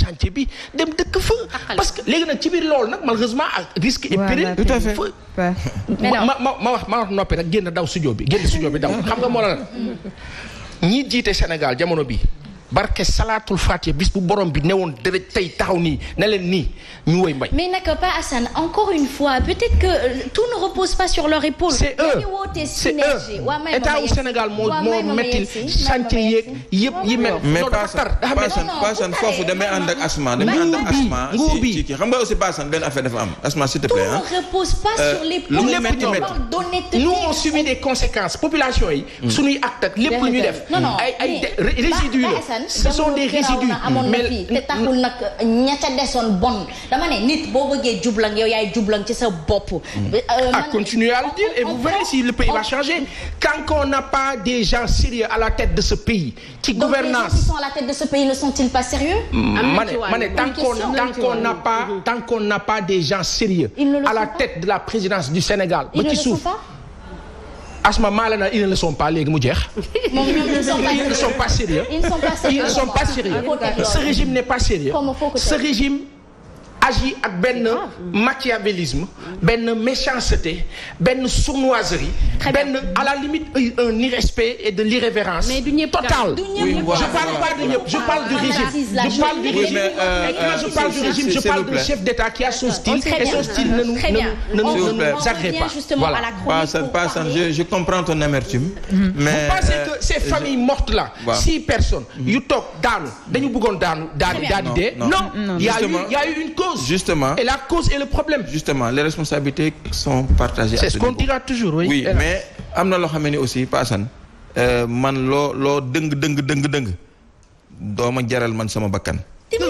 chantier bi dem dëkk fa parce que léegi nag ci biir loolu nag malheureusement ak risque et péril tout à fait ma wax noppi nag génn daw studio bi daw xam nga moo la ñii jiite Sénégal jamono bi barke salaatul Fatiha bis bu borom bi newoon dërëj tey taxaw nii ne leen nii ñu woy mbay. mais nag pas Assane encore une fois peut-être que tout ne repose pas sur leur épaule. c'est eux état wu Sénégal moo mettil chantier yeeg yëpp yi mel. mais Paasan foofu damay ànd ak Asma nguur bi ci kii xam nga aussi Paasan benn affaire dafa am Asma s'il te plaît. tout ne repose pas sur l'épaule. nous on subit des conséquences population yi. suñuy acte ak lépp lu ñuy def. ay résidus la. ce sont des résidus mais te taxul nag ña ca desoon bon dama ne nit boo bëggee jublang yow yaay jublang ci sa bopp. Continuez à le dire et vous verrez si le pays va changer quand on n'a pas des gens sérieux à la tête de ce pays. ci gouvernance donc les gens qui sont à la tête de ce pays ne sont-ils pas sérieux? ma ne tant qu'on n'a pas des gens sérieux à la tête de la présidence du Sénégal. Ils ne le sont pas. Asma Malana, ils ne le sont pas léegi mu jeex. Ils ne sont pas sérieux. Ils ne sont pas sérieux. Ce régime n'est pas sérieux. Ce régime agit ak benn machiavélisme, benn méchanceté, benn sournoiserie, benn à la limite un irrespect et de l'irrévérence totale. Je parle pas de ñëpp, je parle du régime. Je parle du régime, je parle du chef d'État qui a son style et son style ne nous agrée pas. Voilà. Paasan, je comprends ton amertume. Mais vous pensez que ces familles mortes là, 6 personnes yu toog daanu dañu bëggoon daanu dee? Non, il y a eu une cause. Justement. Et la cause est le problème. Justement, les responsabilités sont partagées. C'est ce qu'on dira toujours, oui. Oui, mais am na loo xam ne aussi Paasan man loo dëng doo ma jaral man sama bakkan.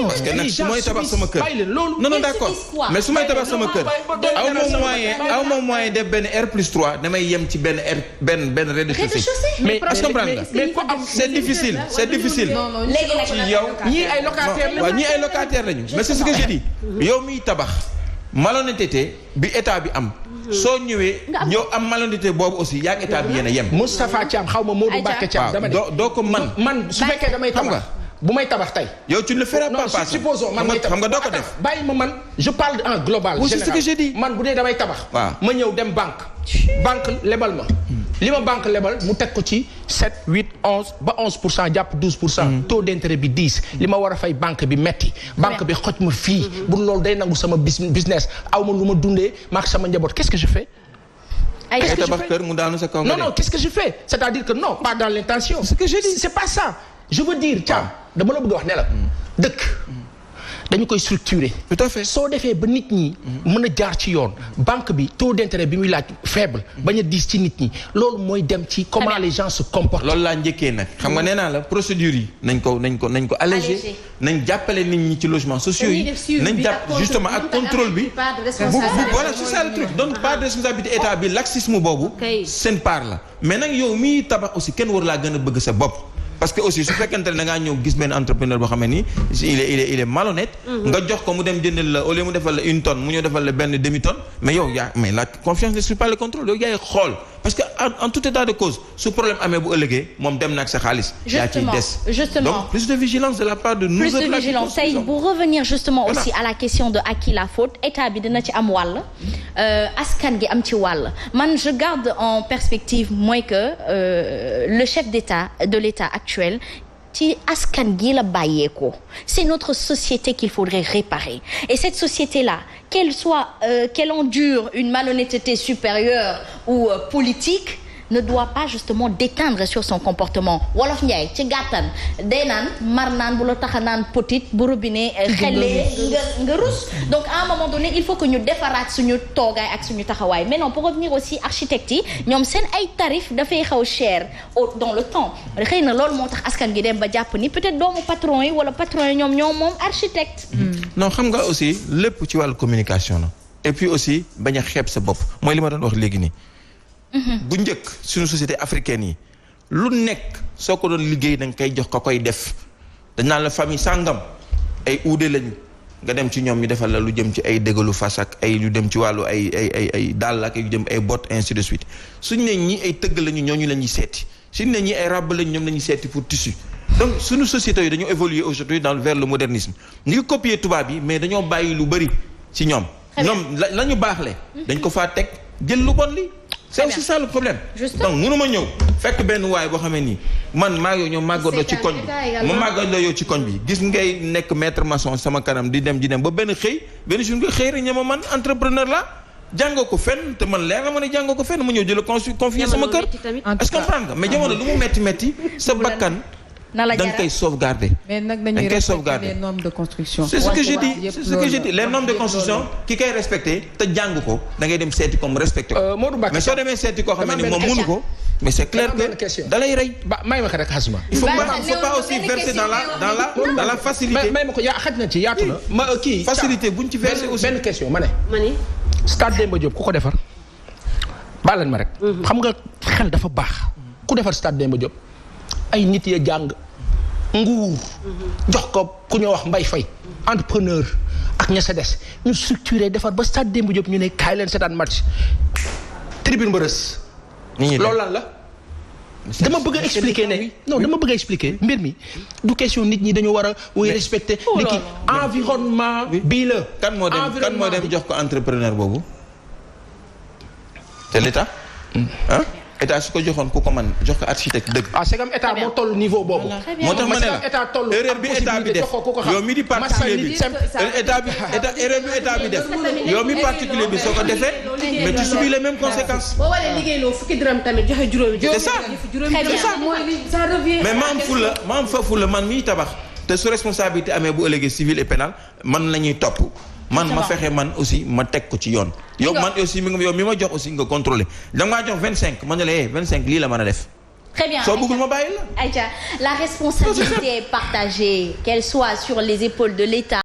parce que nag su may tabax sama kër non d'accord mais su may tabax sama kër aw ma moyen def benn R+3 damay yem ci benn rez-de-chaussée. mais comprendre nga c'est difficile. ci yow ñii ay locataires lañu mais c'est ce que je dis yow miy tabax malhonnêteté bi état bi am. soo ñëwee ñëw am malhonnêteté boobu aussi yaa ngi état bi yéen a yem. Moustapha Thiam xaw ma Modou Mbacké Thiam dama ne doo ko man su fekkee damay tabax bu may tabax tey. yow tu ne le feras pas. supposons man may tabax xam nga doo ko def. bàyyi ma man je parle en global. c'est ce que j'ai dit. man bu dee damay tabax. waaw ma ñëw dem banque lebal ma. li ma banque lebal mu teg ko ci 7 8 11 ba 11% jàpp 12%. taux d'intérêt bi 10. li ma war a fay banque bi metti banque bi xoj ma fii. bu loolu day nangu sama business aw ma lu ma dundee maak sama njaboot qu'est-ce que je fais. Qu'est-ce que je fais? Non, qu'est-ce que je fais? C'est-à-dire que non, pas dans l'intention. Ce que je dis, c'est pas ça. Je veux dire, Thiam, dama la bëgg wax ne la dëkk dañu koy structurer. Tout à fait. soo defee ba nit ñi mën a jaar ci yoon banque bi taux d'intérêt bi muy laaj faible bañ a diis ci nit ñi loolu mooy dem ci comment les gens se comportent. loolu laa njëkkee nag xam nga nee naa la procédure yi nañ ko alléger nañ jàppale nit ñi ci logements sociaux yi nañ jàpp justement ak contrôle bi voilà c'est ça le truc donc part de responsabilité état bi laxisme boobu seen part la mais nag yow miy tabax aussi kenn war laa gën a bëgg sa bopp. parce que aussi su fekkente ne da ngaa ñëw gis benn entrepreneur boo xam ne nii il est malhonnête. nga jox ko mu dem jëndal la au lieu mu defal la 1 tonne mu ñëw defal la benn demi-tonne mais yow mais la confiance ne suit pas le contrôle yow yaay xool parce que en tout état de cause su problème amee bu ëllëgee moom dem na ak sa xaalis. yaa ciy des donc plus de vigilance de la part de nous. plus de vigilance tey pour revenir justement aussi à la question de à qui la faute état bi dina ci am wàll askan gi am ci wàll man je garde en perspective mooy que le chef d'État de l'État actuel ci askan gi la bàyyeekoo c'est notre société qu'il faudrait réparer et cette société-là qu'elle endure une malhonnêteté supérieure ou politique ne doit pas justement déteindre sur son comportement wolof Njaay ci gàttan day naan mar naan bu la tax a naan petit bu robinet xellee nga rus donc à un moment donné il faut que ñu defaraat suñu toogaay ak suñu taxawaay mais non pour revenir aussi architectes yi ñoom seen ay tarif dafay xaw cher dans le temps xëy na loolu moo tax askan gi dem ba jàpp ni peut-être doomu patron yi wala patron yi ñoom moom architecte non xam nga aussi lépp ci wàllu communication la et puis aussi bañ a xeeb sa bopp mooy li ma doon wax léegi nii bu njëkk suñu société africaine yi lu nekk soo ko doon liggéey da nga koy jox ko koy def dañ naan la famille sàngam ay uude lañu nga dem ci ñoom ñu defal la lu jëm ci ay dégalu fas ak ay lu dem ci wàllu ay dàll ak yu jëm ay bottes ainsi de suite suñu ne ñi ay tëgg lañu ñooñu la ñuy seeti suñu ne ñi ay ràbb lañu ñoom la ñuy seeti pour tissu donc suñu société yi dañoo évoluer aujourd'hui vers le modernisme ñu ngi copier tubaab yi mais dañoo bàyyi lu bëri ci ñoom. ñoom la ñu baaxle. dañ ko faa teg jël lu bon li. c'est aussi ça le problème. donc mënuma ñëw fekk benn waay boo xamee nii man maa yow ñoo màggandoo ci koñ bi ma màggandoo yow ci koñ bi gis ngay nekk maître maçon sama kanam di dem ba benn jour nga xëy rek ñama man entrepreneur la jàngoo ko fenn te man leer na ma ne jàngoo ko fenn ma ñëw jël confier sama kër est-ce que comprendre nga mais jamono lu mu metti sa bakkan da nga koy sauvegarder. mais nag dañuy respecter les normes de construction. c'est ce que je dis les normes de construction ki koy respecté te jàng ko da ngay dem seeti comme respecté ko. mais soo demee seeti koo xam ne moom mënu ko. mais c'est clair que da lay rey. may ma ko rek xasuma. il faut pas aussi verser dans la facilité. may ma ko xaj na ci yaatu na. ma kii facilité buñ ci verser aussi. benn question ma ne. stade Demba Diop ku ko defar. baal ma rek. xam nga xel dafa baax. ku defar stade Demba Diop. ay nit ya jàng nguur jox ko ku ñoo wax Mbaye Faye entrepreneur ak ña sa des ñu structuré defar ba stade Demba Diop ñu ne kaay leen seetaan match tribune Mbërës loolu lan la dama bëgg a expliquer ne non dama bëgg a expliquer mbir mi du question nit ñi dañu war a woy respecter ni ki environnement bii la kan moo dem jox ko entrepreneur boobu c'est l'état hein état su ko joxoon ku ko man jox ko architecte dëgg. c'est comme état moo toll niveau boobu. moo tax ma ne la état toll erreur bi état bi def yow mi di particulier bi erreur bi état bi def yow mi particulier bi soo ko defee mais tu subis les mêmes conséquences. boo waree liggéeyloo fukki dërëm tamit joxe juróomi. c'est ça ça revient. mais ma am fa fulla man miy tabax te su responsabilité amee bu ëllëgee civil et pénal man la ñuy topp. man ma fexe man aussi ma teg ko ci yoon. yow man aussi yow mi ma jox aussi nga contrôler da nga maa jox 25 ma ne la 25 lii la mën a def. très bien soo bëggul ma bàyyi la. Aïcha, la responsabilité est partagée qu'elle soit sur les épaules de l'État.